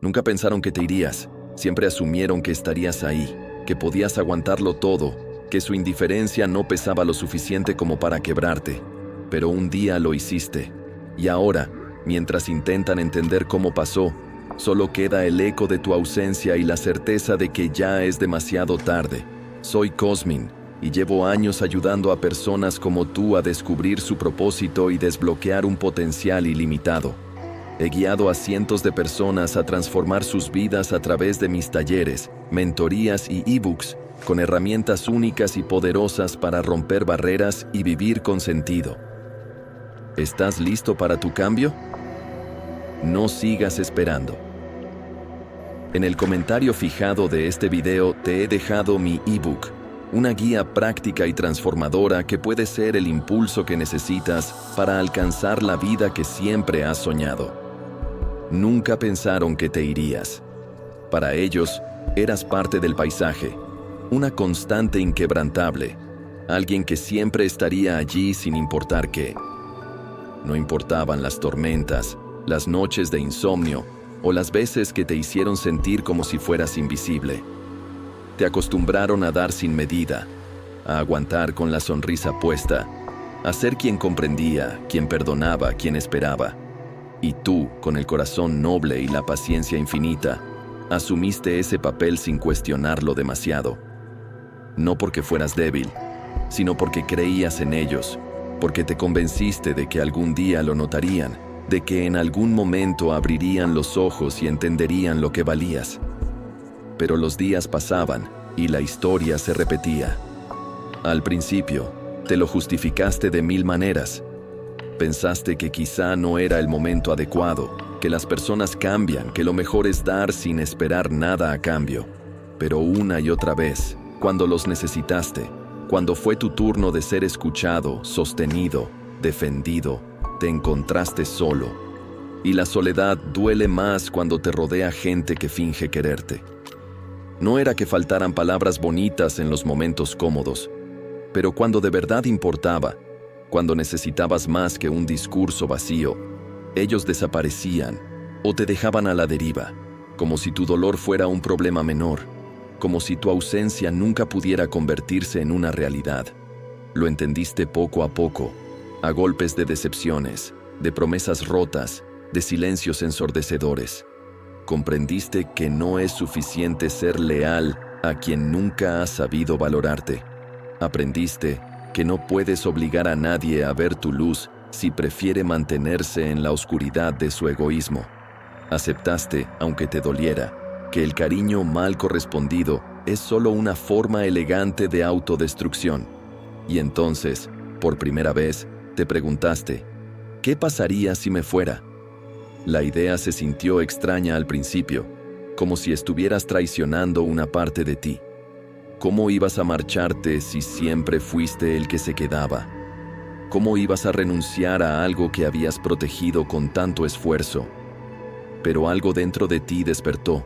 Nunca pensaron que te irías. Siempre asumieron que estarías ahí, que podías aguantarlo todo, que su indiferencia no pesaba lo suficiente como para quebrarte. Pero un día lo hiciste. Y ahora, mientras intentan entender cómo pasó, solo queda el eco de tu ausencia y la certeza de que ya es demasiado tarde. Soy Cosmin, y llevo años ayudando a personas como tú a descubrir su propósito y desbloquear un potencial ilimitado. He guiado a cientos de personas a transformar sus vidas a través de mis talleres, mentorías y ebooks, con herramientas únicas y poderosas para romper barreras y vivir con sentido. ¿Estás listo para tu cambio? No sigas esperando. En el comentario fijado de este video te he dejado mi ebook, una guía práctica y transformadora que puede ser el impulso que necesitas para alcanzar la vida que siempre has soñado. Nunca pensaron que te irías. Para ellos, eras parte del paisaje, una constante inquebrantable, alguien que siempre estaría allí sin importar qué. No importaban las tormentas, las noches de insomnio o las veces que te hicieron sentir como si fueras invisible. Te acostumbraron a dar sin medida, a aguantar con la sonrisa puesta, a ser quien comprendía, quien perdonaba, quien esperaba. Y tú, con el corazón noble y la paciencia infinita, asumiste ese papel sin cuestionarlo demasiado. No porque fueras débil, sino porque creías en ellos, porque te convenciste de que algún día lo notarían, de que en algún momento abrirían los ojos y entenderían lo que valías. Pero los días pasaban y la historia se repetía. Al principio, te lo justificaste de 1000 maneras. Pensaste que quizá no era el momento adecuado, que las personas cambian, que lo mejor es dar sin esperar nada a cambio. Pero una y otra vez, cuando los necesitaste, cuando fue tu turno de ser escuchado, sostenido, defendido, te encontraste solo. Y la soledad duele más cuando te rodea gente que finge quererte. No era que faltaran palabras bonitas en los momentos cómodos, pero cuando de verdad importaba, cuando necesitabas más que un discurso vacío, ellos desaparecían o te dejaban a la deriva, como si tu dolor fuera un problema menor, como si tu ausencia nunca pudiera convertirse en una realidad. Lo entendiste poco a poco, a golpes de decepciones, de promesas rotas, de silencios ensordecedores. Comprendiste que no es suficiente ser leal a quien nunca ha sabido valorarte. Aprendiste que no puedes obligar a nadie a ver tu luz si prefiere mantenerse en la oscuridad de su egoísmo. Aceptaste, aunque te doliera, que el cariño mal correspondido es solo una forma elegante de autodestrucción. Y entonces, por primera vez, te preguntaste, ¿qué pasaría si me fuera? La idea se sintió extraña al principio, como si estuvieras traicionando una parte de ti. ¿Cómo ibas a marcharte si siempre fuiste el que se quedaba? ¿Cómo ibas a renunciar a algo que habías protegido con tanto esfuerzo? Pero algo dentro de ti despertó.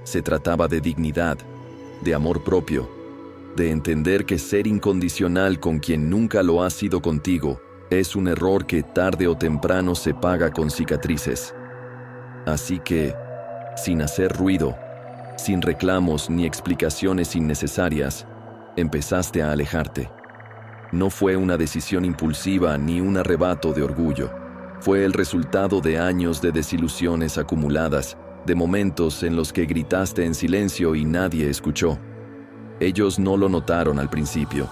Se trataba de dignidad, de amor propio, de entender que ser incondicional con quien nunca lo ha sido contigo es un error que tarde o temprano se paga con cicatrices. Así que, sin hacer ruido, sin reclamos ni explicaciones innecesarias, empezaste a alejarte. No fue una decisión impulsiva ni un arrebato de orgullo. Fue el resultado de años de desilusiones acumuladas, de momentos en los que gritaste en silencio y nadie escuchó. Ellos no lo notaron al principio.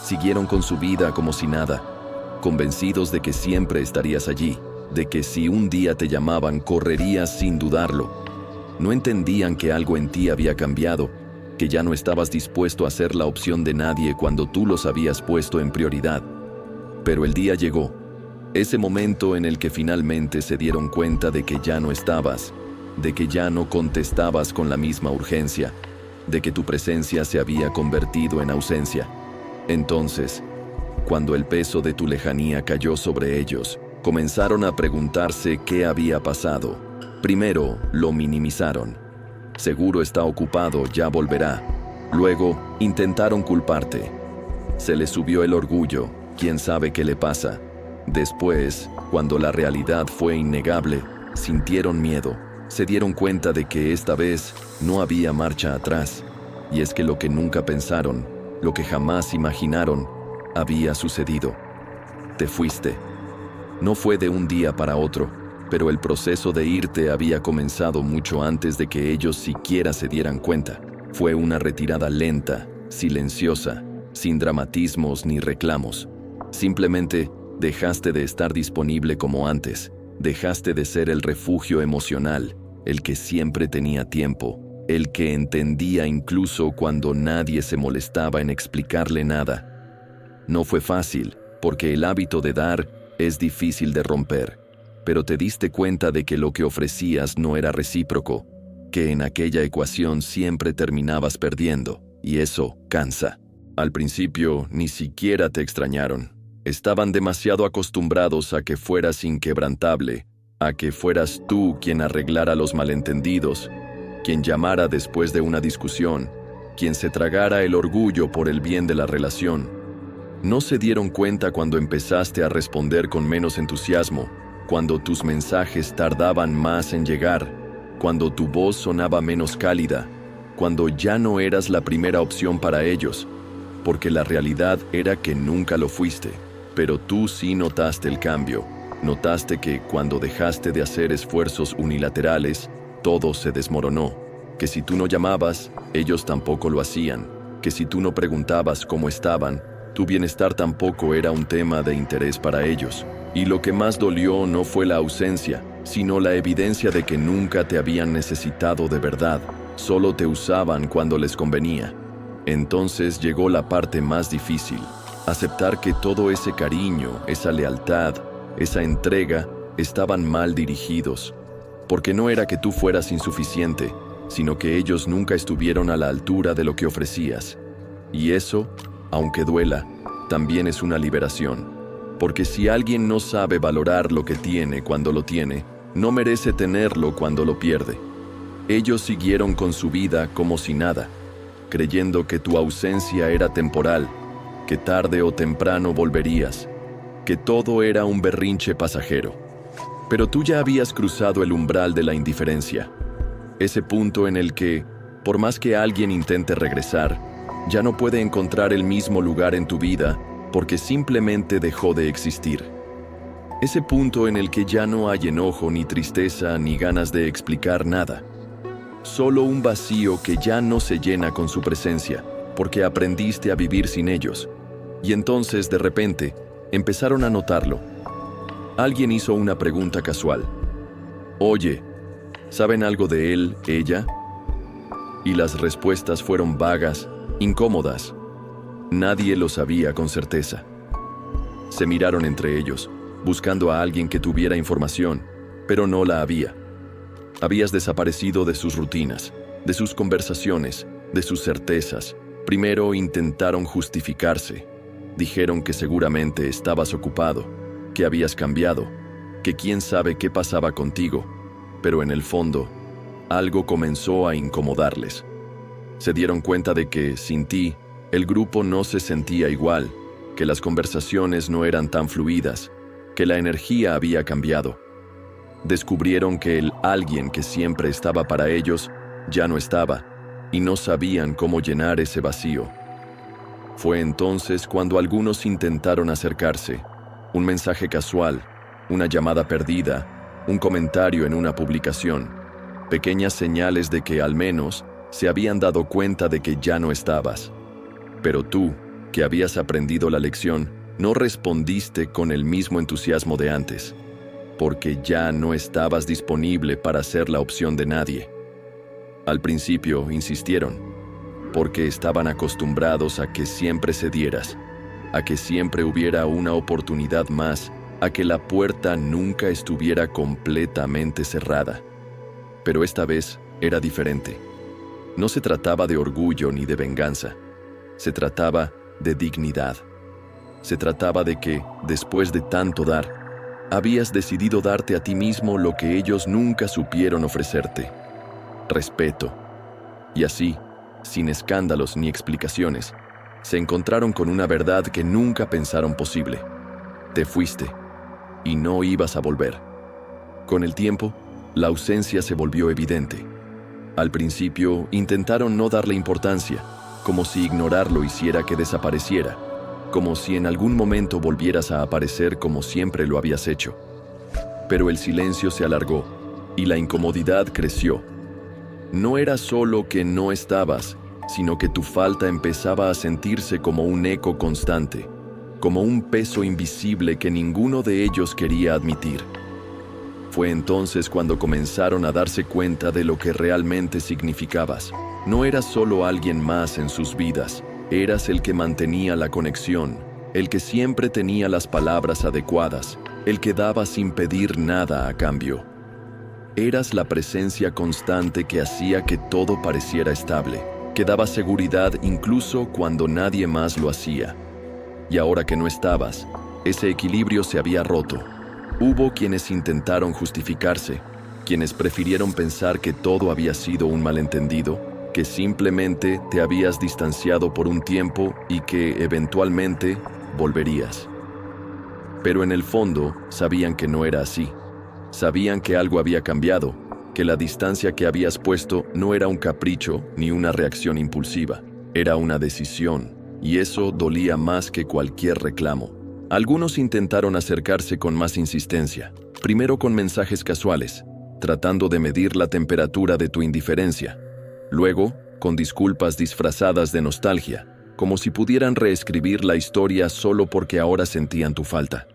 Siguieron con su vida como si nada, convencidos de que siempre estarías allí, de que si un día te llamaban correrías sin dudarlo. No entendían que algo en ti había cambiado, que ya no estabas dispuesto a ser la opción de nadie cuando tú los habías puesto en prioridad. Pero el día llegó, ese momento en el que finalmente se dieron cuenta de que ya no estabas, de que ya no contestabas con la misma urgencia, de que tu presencia se había convertido en ausencia. Entonces, cuando el peso de tu lejanía cayó sobre ellos, comenzaron a preguntarse qué había pasado. Primero, lo minimizaron. Seguro está ocupado, ya volverá. Luego, intentaron culparte. Se les subió el orgullo, quién sabe qué le pasa. Después, cuando la realidad fue innegable, sintieron miedo. Se dieron cuenta de que esta vez no había marcha atrás, y es que lo que nunca pensaron, lo que jamás imaginaron, había sucedido. Te fuiste. No fue de un día para otro, pero el proceso de irte había comenzado mucho antes de que ellos siquiera se dieran cuenta. Fue una retirada lenta, silenciosa, sin dramatismos ni reclamos. Simplemente dejaste de estar disponible como antes. Dejaste de ser el refugio emocional, el que siempre tenía tiempo, el que entendía incluso cuando nadie se molestaba en explicarle nada. No fue fácil, porque el hábito de dar es difícil de romper, pero te diste cuenta de que lo que ofrecías no era recíproco, que en aquella ecuación siempre terminabas perdiendo, y eso cansa. Al principio ni siquiera te extrañaron. Estaban demasiado acostumbrados a que fueras inquebrantable, a que fueras tú quien arreglara los malentendidos, quien llamara después de una discusión, quien se tragara el orgullo por el bien de la relación. No se dieron cuenta cuando empezaste a responder con menos entusiasmo, cuando tus mensajes tardaban más en llegar, cuando tu voz sonaba menos cálida, cuando ya no eras la primera opción para ellos, porque la realidad era que nunca lo fuiste. Pero tú sí notaste el cambio. Notaste que cuando dejaste de hacer esfuerzos unilaterales, todo se desmoronó. Que si tú no llamabas, ellos tampoco lo hacían. Que si tú no preguntabas cómo estaban, tu bienestar tampoco era un tema de interés para ellos. Y lo que más dolió no fue la ausencia, sino la evidencia de que nunca te habían necesitado de verdad. Solo te usaban cuando les convenía. Entonces llegó la parte más difícil. Aceptar que todo ese cariño, esa lealtad, esa entrega, estaban mal dirigidos. Porque no era que tú fueras insuficiente, sino que ellos nunca estuvieron a la altura de lo que ofrecías. Y eso, aunque duela, también es una liberación. Porque si alguien no sabe valorar lo que tiene cuando lo tiene, no merece tenerlo cuando lo pierde. Ellos siguieron con su vida como si nada, creyendo que tu ausencia era temporal, que tarde o temprano volverías, que todo era un berrinche pasajero. Pero tú ya habías cruzado el umbral de la indiferencia, ese punto en el que, por más que alguien intente regresar, ya no puede encontrar el mismo lugar en tu vida porque simplemente dejó de existir. Ese punto en el que ya no hay enojo, ni tristeza, ni ganas de explicar nada. Solo un vacío que ya no se llena con su presencia, porque aprendiste a vivir sin ellos. Y entonces, de repente, empezaron a notarlo. Alguien hizo una pregunta casual. Oye, ¿saben algo de él, ella? Y las respuestas fueron vagas, incómodas. Nadie lo sabía con certeza. Se miraron entre ellos, buscando a alguien que tuviera información, pero no la había. Habías desaparecido de sus rutinas, de sus conversaciones, de sus certezas. Primero intentaron justificarse. Dijeron que seguramente estabas ocupado, que habías cambiado, que quién sabe qué pasaba contigo, pero en el fondo, algo comenzó a incomodarles. Se dieron cuenta de que, sin ti, el grupo no se sentía igual, que las conversaciones no eran tan fluidas, que la energía había cambiado. Descubrieron que el alguien que siempre estaba para ellos ya no estaba, y no sabían cómo llenar ese vacío. Fue entonces cuando algunos intentaron acercarse. Un mensaje casual, una llamada perdida, un comentario en una publicación. Pequeñas señales de que al menos se habían dado cuenta de que ya no estabas. Pero tú, que habías aprendido la lección, no respondiste con el mismo entusiasmo de antes, porque ya no estabas disponible para ser la opción de nadie. Al principio insistieron, porque estaban acostumbrados a que siempre cedieras, a que siempre hubiera una oportunidad más, a que la puerta nunca estuviera completamente cerrada. Pero esta vez era diferente. No se trataba de orgullo ni de venganza. Se trataba de dignidad. Se trataba de que, después de tanto dar, habías decidido darte a ti mismo lo que ellos nunca supieron ofrecerte: respeto. Y así, sin escándalos ni explicaciones, se encontraron con una verdad que nunca pensaron posible. Te fuiste, y no ibas a volver. Con el tiempo, La ausencia se volvió evidente. Al principio, intentaron no darle importancia, como si ignorarlo hiciera que desapareciera, como si en algún momento volvieras a aparecer como siempre lo habías hecho. Pero el silencio se alargó, y la incomodidad creció. No era solo que no estabas, sino que tu falta empezaba a sentirse como un eco constante, como un peso invisible que ninguno de ellos quería admitir. Fue entonces cuando comenzaron a darse cuenta de lo que realmente significabas. No eras solo alguien más en sus vidas, eras el que mantenía la conexión, el que siempre tenía las palabras adecuadas, el que daba sin pedir nada a cambio. Eras la presencia constante que hacía que todo pareciera estable, que daba seguridad incluso cuando nadie más lo hacía. Y ahora que no estabas, ese equilibrio se había roto. Hubo quienes intentaron justificarse, quienes prefirieron pensar que todo había sido un malentendido, que simplemente te habías distanciado por un tiempo y que eventualmente volverías. Pero en el fondo sabían que no era así. Sabían que algo había cambiado, que la distancia que habías puesto no era un capricho ni una reacción impulsiva, era una decisión, y eso dolía más que cualquier reclamo. Algunos intentaron acercarse con más insistencia, primero con mensajes casuales, tratando de medir la temperatura de tu indiferencia, luego con disculpas disfrazadas de nostalgia, como si pudieran reescribir la historia solo porque ahora sentían tu falta.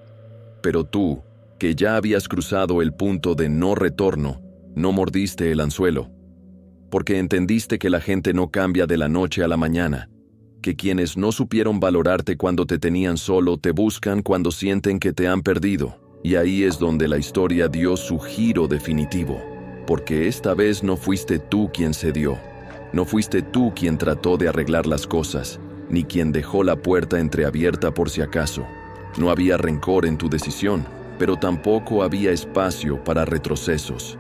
Pero tú, que ya habías cruzado el punto de no retorno, no mordiste el anzuelo, porque entendiste que la gente no cambia de la noche a la mañana, que quienes no supieron valorarte cuando te tenían solo te buscan cuando sienten que te han perdido, y ahí es donde la historia dio su giro definitivo, porque esta vez no fuiste tú quien cedió, no fuiste tú quien trató de arreglar las cosas, ni quien dejó la puerta entreabierta por si acaso. No había rencor en tu decisión, pero tampoco había espacio para retrocesos.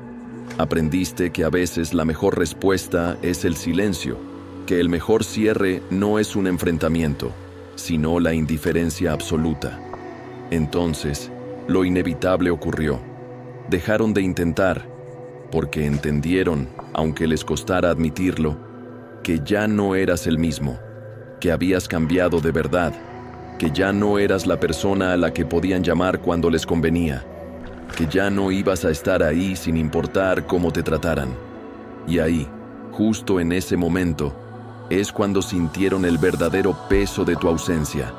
Aprendiste que a veces la mejor respuesta es el silencio, que el mejor cierre no es un enfrentamiento, sino la indiferencia absoluta. Entonces, lo inevitable ocurrió. Dejaron de intentar, porque entendieron, aunque les costara admitirlo, que ya no eras el mismo, que habías cambiado de verdad, que ya no eras la persona a la que podían llamar cuando les convenía, que ya no ibas a estar ahí sin importar cómo te trataran. Y ahí, justo en ese momento, es cuando sintieron el verdadero peso de tu ausencia,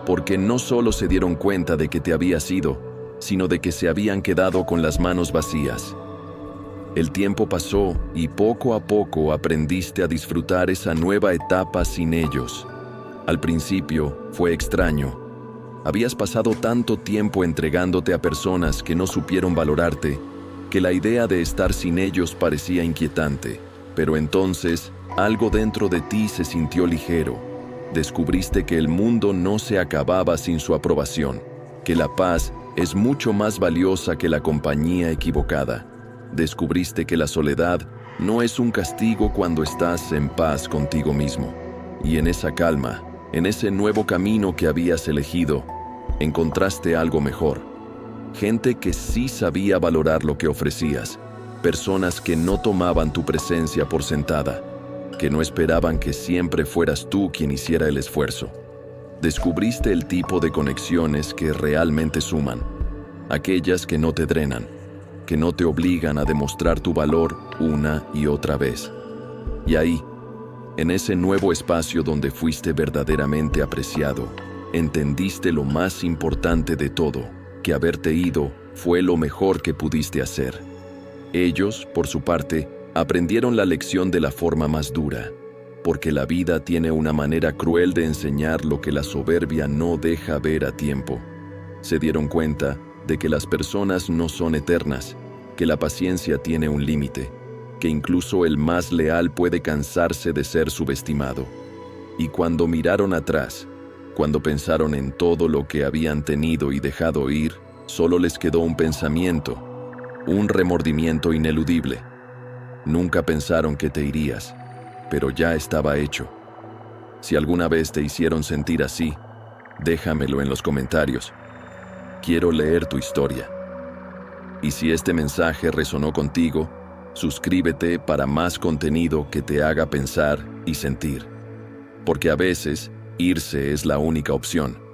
porque no solo se dieron cuenta de que te habías ido, sino de que se habían quedado con las manos vacías. El tiempo pasó y poco a poco aprendiste a disfrutar esa nueva etapa sin ellos. Al principio fue extraño. Habías pasado tanto tiempo entregándote a personas que no supieron valorarte, que la idea de estar sin ellos parecía inquietante. Pero entonces, algo dentro de ti se sintió ligero. Descubriste que el mundo no se acababa sin su aprobación, que la paz es mucho más valiosa que la compañía equivocada. Descubriste que la soledad no es un castigo cuando estás en paz contigo mismo. Y en esa calma, en ese nuevo camino que habías elegido, encontraste algo mejor. Gente que sí sabía valorar lo que ofrecías. Personas que no tomaban tu presencia por sentada, que no esperaban que siempre fueras tú quien hiciera el esfuerzo. Descubriste el tipo de conexiones que realmente suman, aquellas que no te drenan, que no te obligan a demostrar tu valor una y otra vez. Y ahí, en ese nuevo espacio donde fuiste verdaderamente apreciado, entendiste lo más importante de todo, que haberte ido fue lo mejor que pudiste hacer. Ellos, por su parte, aprendieron la lección de la forma más dura, porque la vida tiene una manera cruel de enseñar lo que la soberbia no deja ver a tiempo. Se dieron cuenta de que las personas no son eternas, que la paciencia tiene un límite, que incluso el más leal puede cansarse de ser subestimado. Y cuando miraron atrás, cuando pensaron en todo lo que habían tenido y dejado ir, solo les quedó un pensamiento, un remordimiento ineludible. Nunca pensaron que te irías, pero ya estaba hecho. Si alguna vez te hicieron sentir así, déjamelo en los comentarios. Quiero leer tu historia. Y si este mensaje resonó contigo, suscríbete para más contenido que te haga pensar y sentir. Porque a veces, irse es la única opción.